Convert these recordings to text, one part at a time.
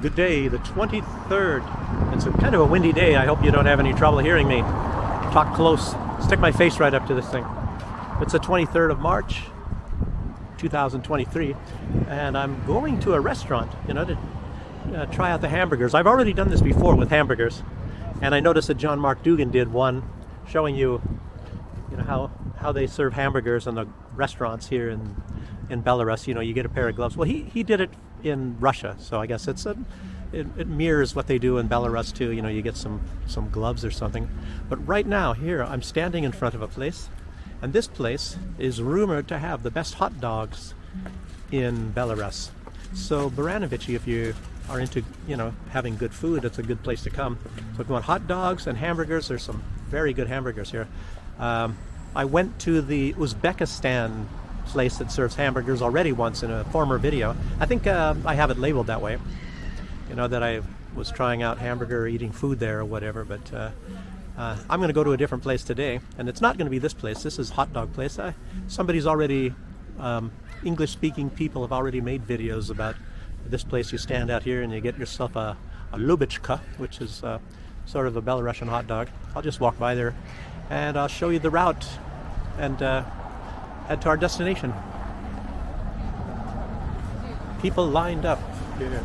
Good day, the 23rd. It's a kind of a windy day. I hope you don't have any trouble hearing me. Talk close. Stick my face right up to this thing. It's the 23rd of March, 2023, and I'm going to a restaurant, to try out the hamburgers. I've already done this before with hamburgers, and I noticed that John Mark Dugan did one showing you, how they serve hamburgers in the restaurants here in Belarus. You get a pair of gloves. Well, he did it in Russia, so I guess it mirrors what they do in Belarus too. You get some gloves or something. But right now here I'm standing in front of a place, and this place is rumored to have the best hot dogs in Belarus. So Baranovichi, if you are into having good food, it's a good place to come. So if you want hot dogs and hamburgers, there's some very good hamburgers here. I went to the Uzbekistan place that serves hamburgers already once in a former video. I think I have it labeled that way, that I was trying out hamburger, eating food there or whatever. But I'm going to go to a different place today, and it's not going to be this place. This is hot dog place. Somebody's already, English-speaking people have already made videos about this place. You stand out here and you get yourself a lubichka, which is sort of a Belarusian hot dog. I'll just walk by there, and I'll show you the route and head to our destination. People lined up here.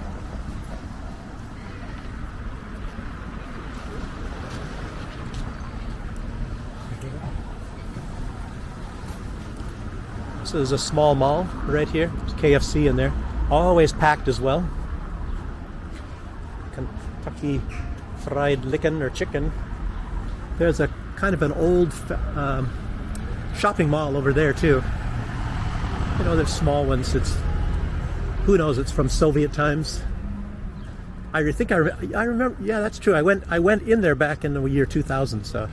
So there's a small mall right here. There's KFC in there. Always packed as well. Kentucky Fried Licken or chicken. There's a kind of an old shopping mall over there too. There's small ones. Who knows? It's from Soviet times. I remember. Yeah, that's true. I went in there back in the year 2000. So,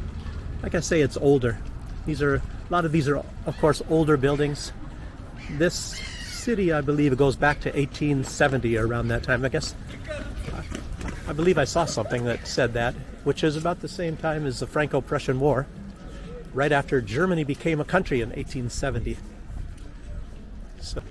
like I say, it's older. A lot of these are, of course, older buildings. This city, I believe, it goes back to 1870 or around that time. I believe I saw something that said that, which is about the same time as the Franco-Prussian War, right after Germany became a country in 1870. So.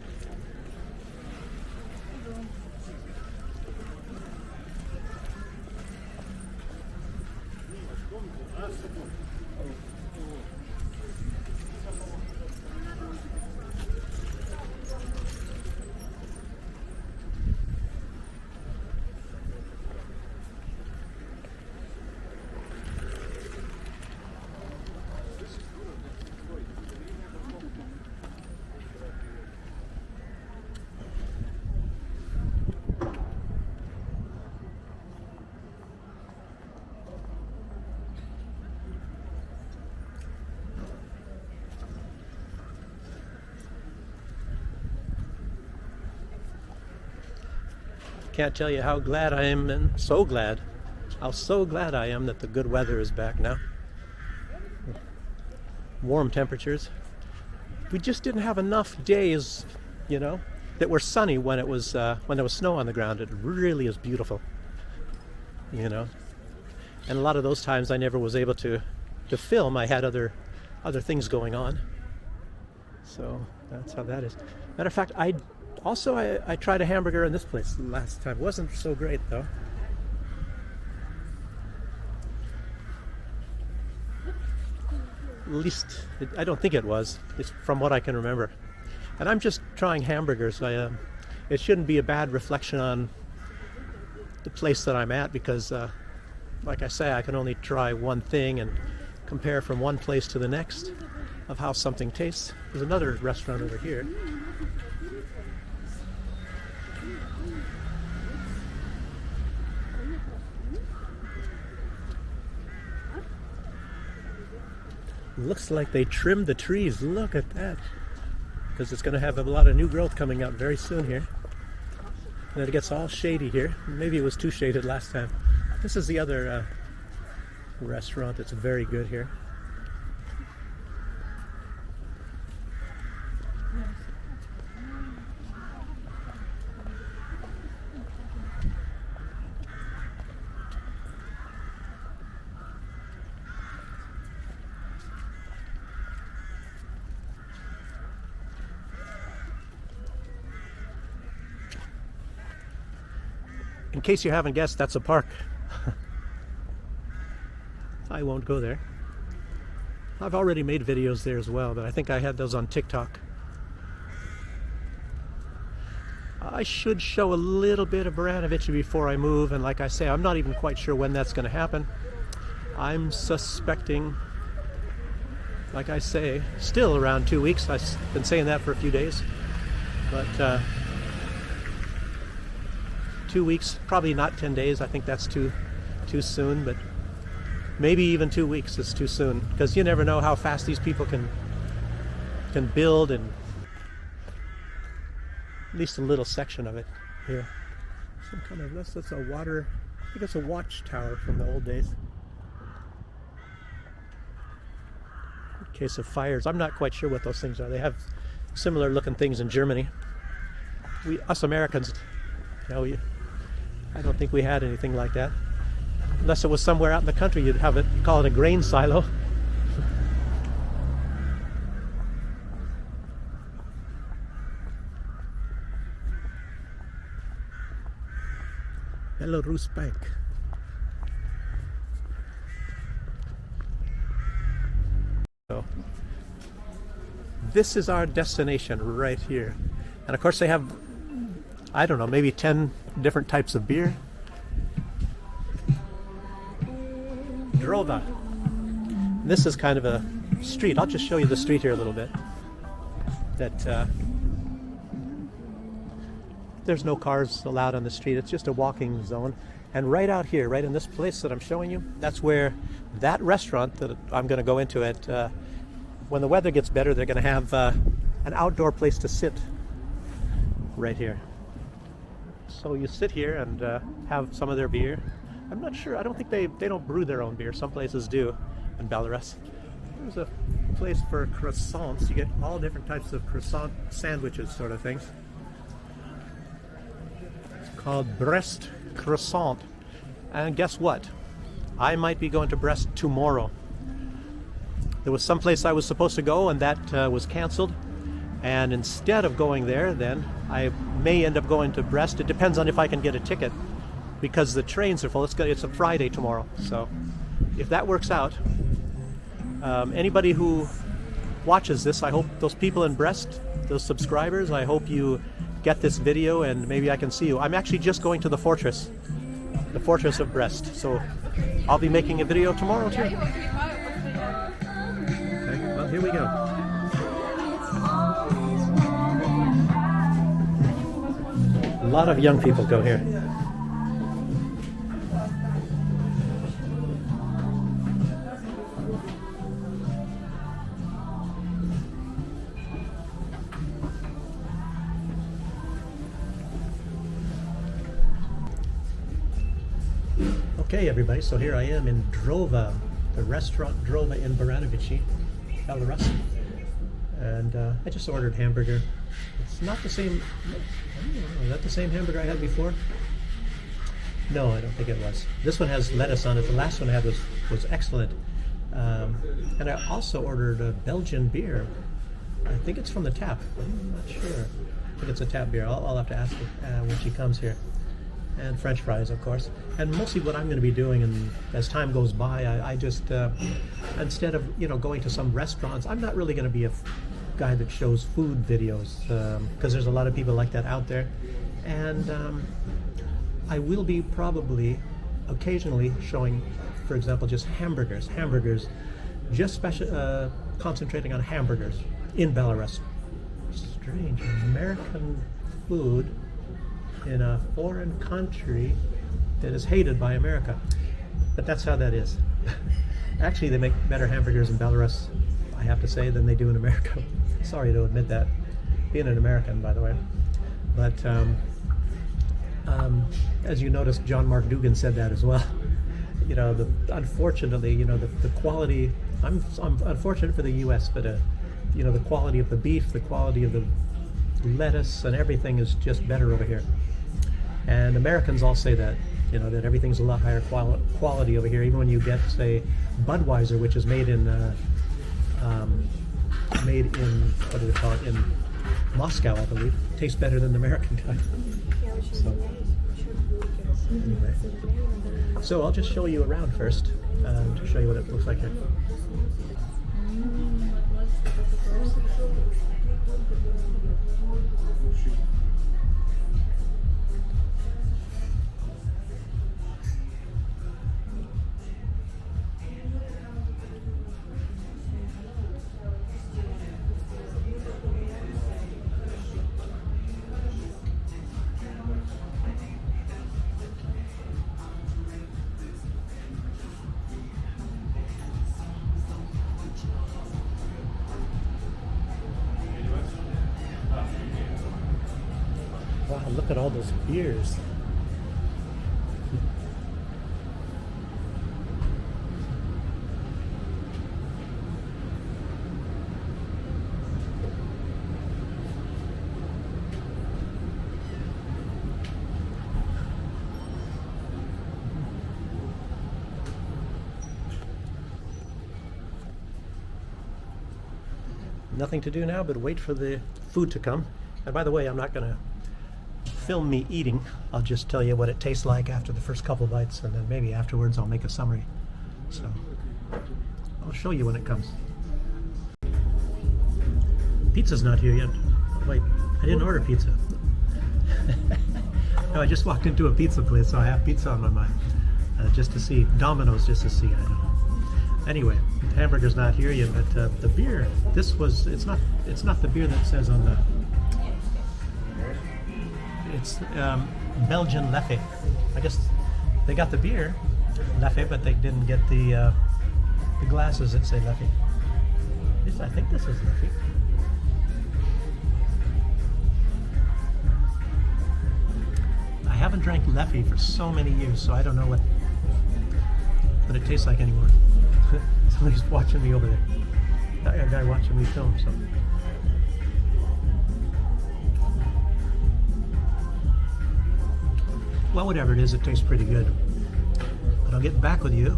Can't tell you how glad I am, and so glad I am that the good weather is back now. Warm temperatures. We just didn't have enough days, that were sunny when there was snow on the ground. It really is beautiful, And a lot of those times I never was able to film. I had other things going on. So that's how that is. Matter of fact, I tried a hamburger in this place last time. It wasn't so great though. At least, I don't think it was. It's from what I can remember. And I'm just trying hamburgers. It shouldn't be a bad reflection on the place that I'm at because, like I say, I can only try one thing and compare from one place to the next of how something tastes. There's another restaurant over here. Looks like they trimmed the trees. Look at that. Because it's going to have a lot of new growth coming up very soon here. And then it gets all shady here. Maybe it was too shaded last time. This is the other restaurant that's very good here. In case you haven't guessed, that's a park. I won't go there. I've already made videos there as well, but I think I had those on TikTok. I should show a little bit of Baranovichi before I move, and like I say, I'm not even quite sure when that's going to happen. I'm suspecting, like I say, still around 2 weeks. I've been saying that for a few days, but 2 weeks, probably not 10 days. I think that's too soon, but maybe even 2 weeks is too soon, because you never know how fast these people can build, and at least a little section of it here. Some kind of, that's a water, I think it's a watchtower from the old days. In case of fires, I'm not quite sure what those things are. They have similar looking things in Germany. Us Americans, you know, I don't think we had anything like that. Unless it was somewhere out in the country, you'd have it, call it a grain silo. Belarus Bank. So, this is our destination right here. And of course they have, I don't know, maybe 10 different types of beer. Drova. This is kind of a street. I'll just show you the street here a little bit. That there's no cars allowed on the street. It's just a walking zone. And right out here, right in this place that I'm showing you, that's where that restaurant that I'm going to go into it. When the weather gets better, they're going to have an outdoor place to sit right here. So you sit here and have some of their beer. I'm not sure. I don't think they don't brew their own beer. Some places do in Belarus. There's a place for croissants. You get all different types of croissant sandwiches, sort of things. It's called Brest croissant. And guess what? I might be going to Brest tomorrow. There was some place I was supposed to go, and that was canceled. And instead of going there, then I may end up going to Brest. It depends on if I can get a ticket, because the trains are full. It's a Friday tomorrow. So if that works out, anybody who watches this, I hope those people in Brest, those subscribers, I hope you get this video and maybe I can see you. I'm actually just going to the fortress of Brest. So I'll be making a video tomorrow too. Okay, well, here we go. A lot of young people go here. Okay, everybody, so here I am in Drova, the restaurant Drova in Baranovichi, Belarus. And I just ordered hamburger. It's not the same, I don't know, is that the same hamburger I had before? No, I don't think it was. This one has lettuce on it. The last one I had was excellent. And I also ordered a Belgian beer. I think it's from the tap. I'm not sure. I think it's a tap beer. I'll have to ask her when she comes here. And French fries, of course. And mostly what I'm going to be doing, and as time goes by, I just instead of going to some restaurants, I'm not really going to be a guy that shows food videos, because there's a lot of people like that out there. And I will be probably occasionally showing, for example, just hamburgers, just concentrating on hamburgers in Belarus. Strange, American food in a foreign country that is hated by America. But that's how that is. Actually, they make better hamburgers in Belarus, I have to say, than they do in America. Sorry to admit that, being an American, by the way. But as you noticed, John Mark Dougan said that as well. Unfortunately, the quality, I'm unfortunate for the U.S., but the quality of the beef, the quality of the lettuce and everything is just better over here. And Americans all say that, that everything's a lot higher quality over here. Even when you get, say, Budweiser, which is made in what do they call it, in Moscow, I believe, tastes better than the American kind. So, So I'll just show you around first to show you what it looks like here. Wow, look at all those beers. Nothing to do now but wait for the food to come. And by the way, I'm not going to film me eating. I'll just tell you what it tastes like after the first couple bites, and then maybe afterwards I'll make a summary. So I'll show you when it comes. Pizza's not here yet. Wait, I didn't order pizza. No, I just walked into a pizza place, so I have pizza on my mind. Just to see, Domino's just to see, I don't know. Anyway, the hamburger's not here yet, but the beer, it's not the beer that says on the, it's Belgian Leffe. I guess they got the beer, Leffe, but they didn't get the glasses that say Leffe. I think this is Leffe. I haven't drank Leffe for so many years, so I don't know what it tastes like anymore. Somebody's watching me over there. A guy watching me film, so. Well, whatever it is, it tastes pretty good. But I'll get back with you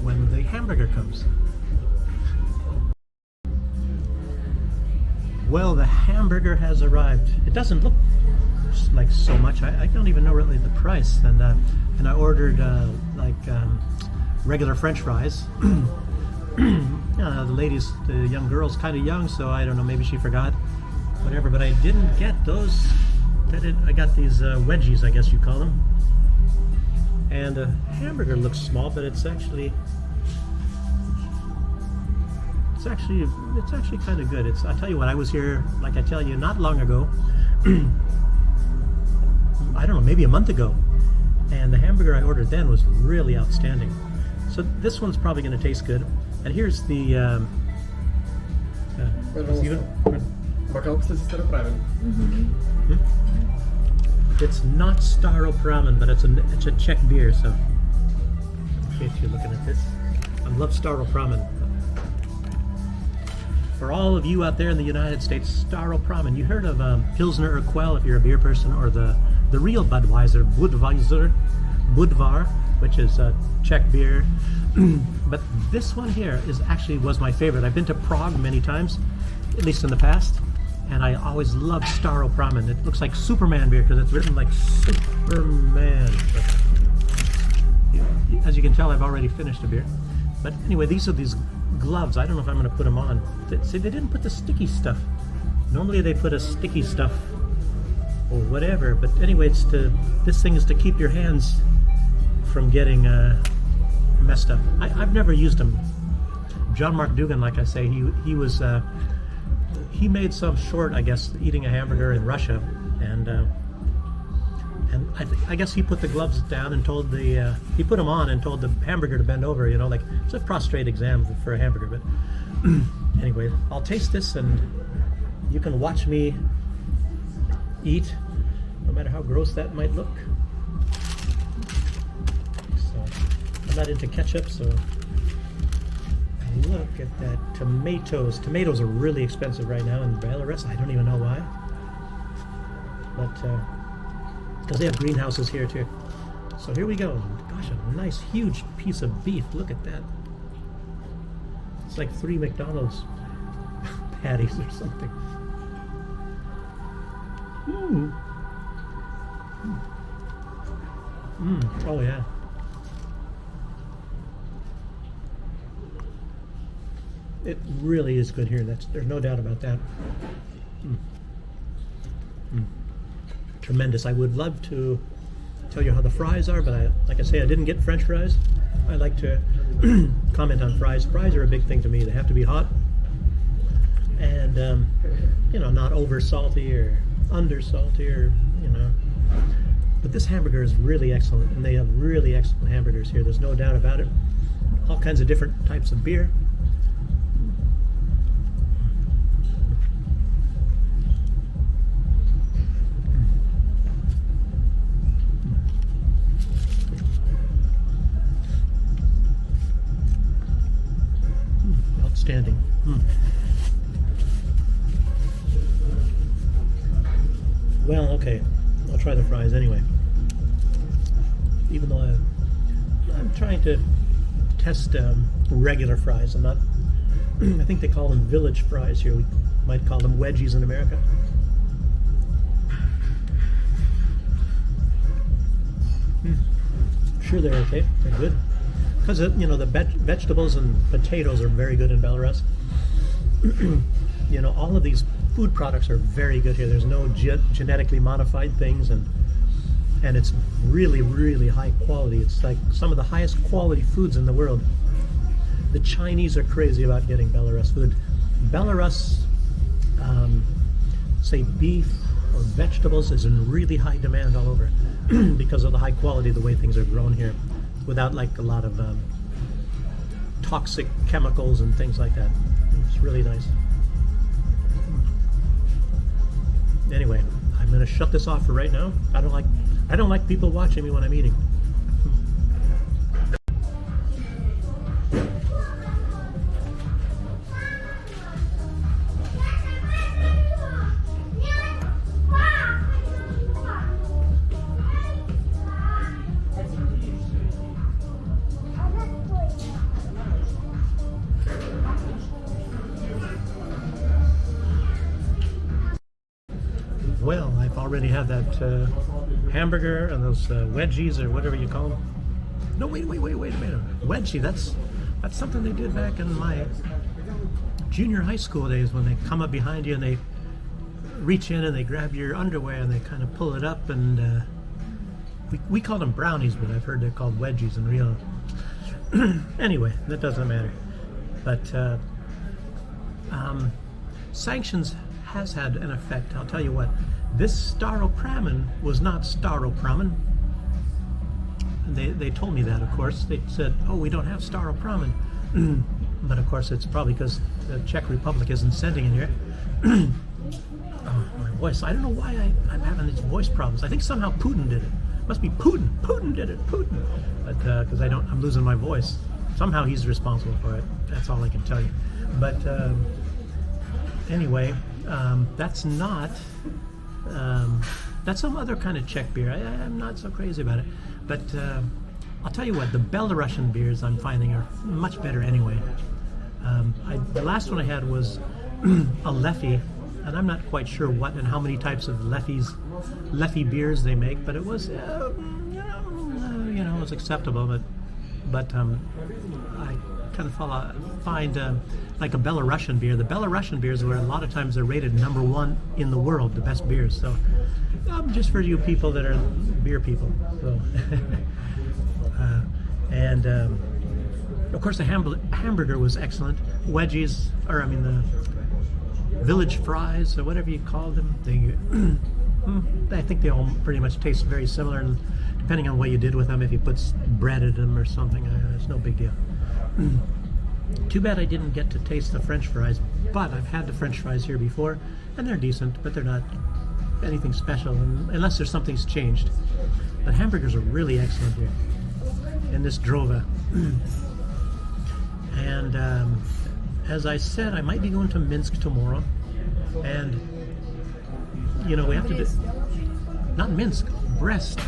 when the hamburger comes. Well, the hamburger has arrived. It doesn't look like so much. I don't even know really the price. And I ordered regular French fries. The ladies, the young girl's kind of young, so I don't know, maybe she forgot. Whatever, but I didn't get those. I got these wedgies, I guess you call them. And the hamburger looks small, but it's actually kind of good. I tell you what, I was here, like I tell you, not long ago. I don't know, maybe a month ago. And the hamburger I ordered then was really outstanding. So this one's probably going to taste good. And here's the... It's not Staropramen, but it's a Czech beer, so in case you're looking at this. I love Staropramen. For all of you out there in the United States, Staropramen, you heard of Pilsner Urquell if you're a beer person, or the real Budweiser, Budvar, which is a Czech beer. But this one here was my favorite. I've been to Prague many times, at least in the past, and I always loved Staropramen. It looks like Superman beer because it's written like Superman. But, as you can tell, I've already finished a beer. But anyway, these are these gloves. I don't know if I'm going to put them on. See, they didn't put the sticky stuff. Normally they put a sticky stuff or whatever. But anyway, this thing is to keep your hands from getting messed up. I've never used them. John Mark Dugan, like I say, he made some short, I guess, eating a hamburger in Russia, and I guess he put the gloves down and told he put them on and told the hamburger to bend over, you know, like it's a prostrate exam for a hamburger. But anyway, I'll taste this and you can watch me eat, no matter how gross that might look. So I'm not into ketchup, so. Look at that, tomatoes. Tomatoes are really expensive right now in Belarus. I don't even know why. But, because they have greenhouses here too. So here we go. Gosh, a nice huge piece of beef. Look at that. It's like 3 McDonald's patties or something. Oh yeah. It really is good here. There's no doubt about that. Mm. Mm. Tremendous. I would love to tell you how the fries are, but like I say, I didn't get French fries. I like to comment on fries. Fries are a big thing to me. They have to be hot and not over salty or under salty, or But this hamburger is really excellent, and they have really excellent hamburgers here. There's no doubt about it. All kinds of different types of beer. Outstanding. Well, okay. I'll try the fries anyway. Even though I'm trying to test regular fries. I'm not. I think they call them village fries here. We might call them wedgies in America. Sure, they're okay. They're good. Because the vegetables and potatoes are very good in Belarus. All of these food products are very good here. There's no genetically modified things, and it's really, really high quality. It's like some of the highest quality foods in the world. The Chinese are crazy about getting Belarus food. Belarus, say beef or vegetables, is in really high demand all over because of the high quality of the way things are grown here, without like a lot of toxic chemicals and things like that. It's really nice. Anyway, I'm going to shut this off for right now. I don't like people watching me when I'm eating. Well, I've already had that hamburger and those wedgies, or whatever you call them. No, wait a minute. Wedgie, that's something they did back in my junior high school days, when they come up behind you and they reach in and they grab your underwear and they kind of pull it up, and we called them brownies, but I've heard they're called wedgies in real. Anyway, that doesn't matter. But sanctions has had an effect. I'll tell you what. This staropramen was not staropramen. They told me that, of course. They said, oh, we don't have staropramen. But of course it's probably because the Czech Republic isn't sending it here. Oh, my voice. I don't know why I'm having these voice problems. I think somehow Putin did it. Must be Putin. Putin did it. Putin. But because I'm losing my voice. Somehow he's responsible for it. That's all I can tell you. But anyway, that's not. That's some other kind of Czech beer. I'm not so crazy about it. But I'll tell you what, the Belarusian beers I'm finding are much better anyway. The last one I had was a Leffe, and I'm not quite sure what and how many types of Leffe beers they make, but it was, it was acceptable. But I kind of find like a Belarusian beer. The Belarusian beers were a lot of times they're rated #1 in the world, the best beers. So just for you people that are beer people. So and of course the hamburger was excellent. Wedgies, the village fries or whatever you call them. I think they all pretty much taste very similar, and depending on what you did with them, if you put bread in them or something, it's no big deal. Too bad I didn't get to taste the French fries, but I've had the French fries here before, and they're decent, but they're not anything special, unless there's something's changed. But hamburgers are really excellent here in this Drova. And as I said, I might be going to Minsk tomorrow, and we have to do, not Minsk, Brest.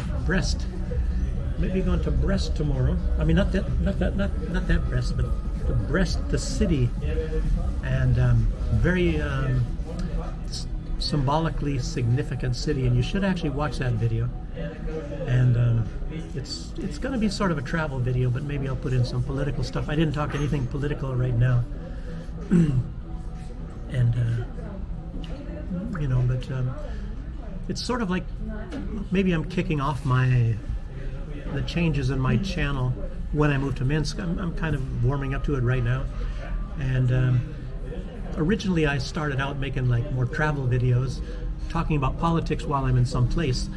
Maybe going to Brest tomorrow. I mean, not that Brest, but the Brest, the city, and very symbolically significant city. And you should actually watch that video. And it's going to be sort of a travel video, but maybe I'll put in some political stuff. I didn't talk anything political right now. and you know, but it's sort of like maybe I'm kicking off the changes in my channel when I move to Minsk. I'm kind of warming up to it right now, and originally I started out making like more travel videos, talking about politics while I'm in some place,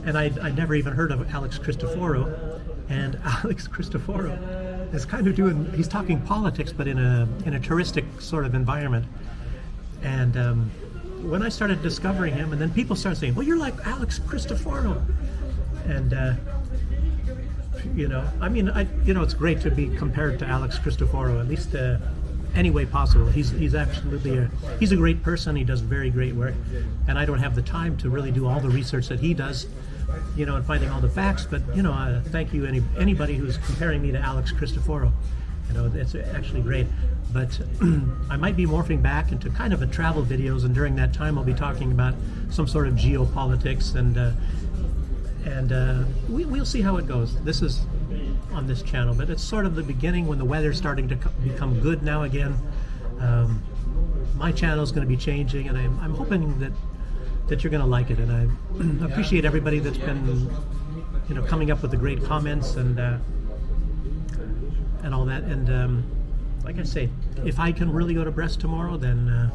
and I'd never even heard of Alex Christoforou, and Alex Christoforou is kind of he's talking politics but in a touristic sort of environment, and when I started discovering him, and then people started saying, well, you're like Alex Christoforou, and you know, I mean, you know, it's great to be compared to Alex Christoforou, at least any way possible. He's absolutely he's a great person. He does very great work, and I don't have the time to really do all the research that he does, you know, and finding all the facts. But you know, thank you anybody who's comparing me to Alex Christoforou. You know, it's actually great. But I might be morphing back into kind of a travel videos, and during that time I'll be talking about some sort of geopolitics, and we'll see how it goes. This is on this channel, but it's sort of the beginning when the weather's starting to become good now again. My channel is going to be changing, and I'm hoping that you're going to like it, and I appreciate everybody that's been, you know, coming up with the great comments and all that. And like I say, if I can really go to Brest tomorrow, then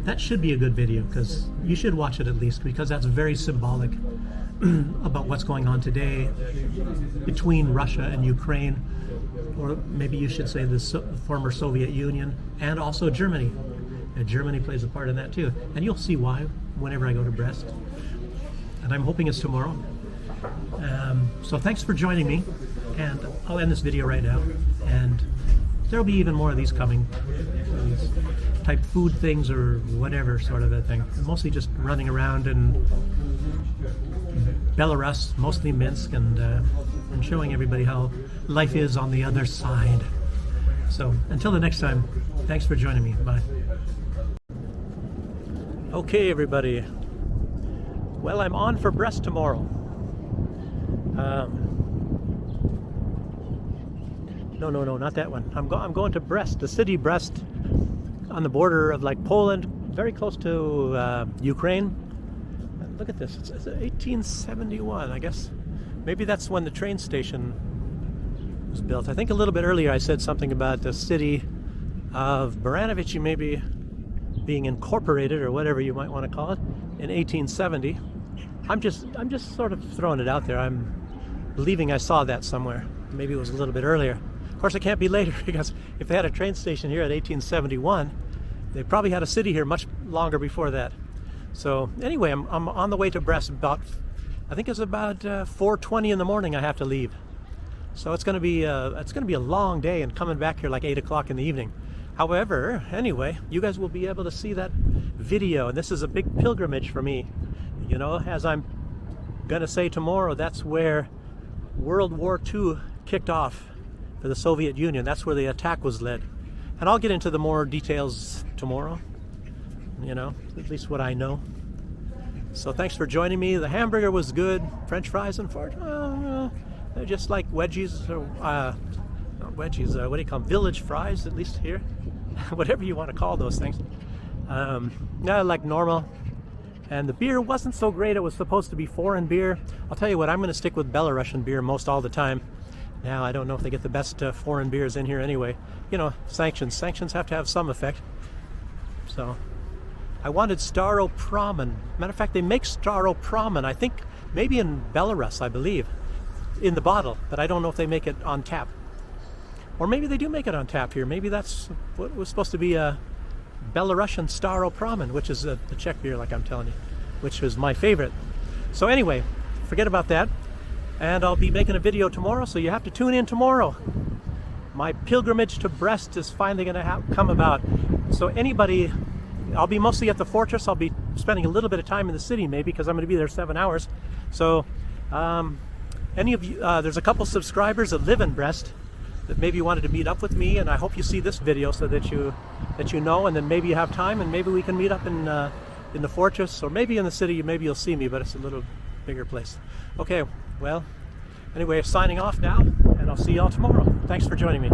that should be a good video, because you should watch it at least, because that's very symbolic about what's going on today between Russia and Ukraine, or maybe you should say the former Soviet Union, and also Germany. Germany plays a part in that too, and you'll see why whenever I go to Brest, and I'm hoping it's tomorrow. So thanks for joining me, and I'll end this video right now, and there'll be even more of these coming, these type food things or whatever sort of a thing. I'm mostly just running around in Belarus, mostly Minsk, and showing everybody how life is on the other side. So until the next time, thanks for joining me. Bye. Okay, everybody. Well, I'm on for Brest tomorrow. No, not that one. I'm going to Brest, the city Brest, on the border of like Poland, very close to Ukraine. And look at this, it's 1871, I guess. Maybe that's when the train station was built. I think a little bit earlier I said something about the city of Baranovichi maybe being incorporated, or whatever you might want to call it, in 1870. I'm just sort of throwing it out there. I'm believing I saw that somewhere. Maybe it was a little bit earlier. Of course, it can't be later, because if they had a train station here at 1871, they probably had a city here much longer before that. So anyway, I'm on the way to Brest. I think it's about 4:20 in the morning. I have to leave. So it's going to be a long day, and coming back here like 8 o'clock in the evening. However, anyway, you guys will be able to see that video, and this is a big pilgrimage for me. You know, as I'm going to say tomorrow, that's where World War II kicked off for the Soviet Union. That's where the attack was led. And I'll get into the more details tomorrow, you know, at least what I know. So thanks for joining me. The hamburger was good. French fries, unfortunately, they're just like wedgies, or not wedgies, what do you call them? Village fries, at least here. Whatever you want to call those things. Yeah, like normal. And the beer wasn't so great. It was supposed to be foreign beer. I'll tell you what, I'm going to stick with Belarusian beer most all the time. Now, I don't know if they get the best foreign beers in here anyway. You know, sanctions. Sanctions have to have some effect. So, I wanted Staropramen. Matter of fact, they make Staropramen, I think, maybe in Belarus, I believe, in the bottle. But I don't know if they make it on tap. Or maybe they do make it on tap here. Maybe that's what was supposed to be a Belarusian Staropramen, which is the Czech beer, like I'm telling you, which was my favorite. So anyway, forget about that. And I'll be making a video tomorrow, so you have to tune in tomorrow. My pilgrimage to Brest is finally going to come about. So anybody, I'll be mostly at the fortress. I'll be spending a little bit of time in the city, maybe, because I'm going to be there 7 hours. So any of you, there's a couple subscribers that live in Brest that maybe wanted to meet up with me, and I hope you see this video so that you know, and then maybe you have time, and maybe we can meet up in the fortress, or maybe in the city. Maybe you'll see me, but it's a little bigger place. Okay, well, anyway, signing off now, and I'll see y'all tomorrow. Thanks for joining me.